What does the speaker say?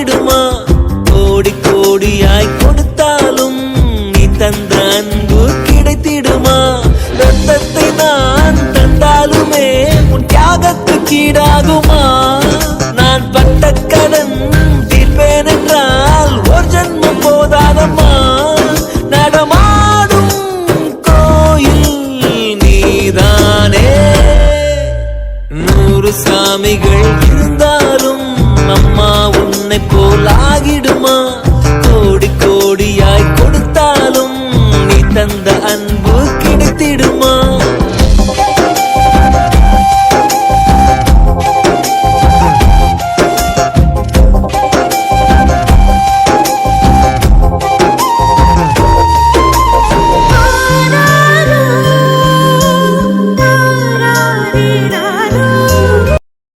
ஆகிடுமா? கோடி கோடியாய் கொடுத்தாலும் நீ தந்த அன்பு கிடைத்திடுமா? ரத்தத்தை நான் தந்தாலுமே உன் தியாகத்துக்கு ஈடாகுமா? நான் பட்ட கடன் தீர்ப்பேன் என்றால் ஒரு ஜன்மம் போதாதம்மா. நடமாடும் கோயில் நீதானே. 100 சாமிகள் இருந்தாலும் அம்மா உன்னை போல் ஆகிடுமா? கோடி கோடியாய் கொடுத்தாலும் நீ தந்த அன்பு கிடைத்திடும்.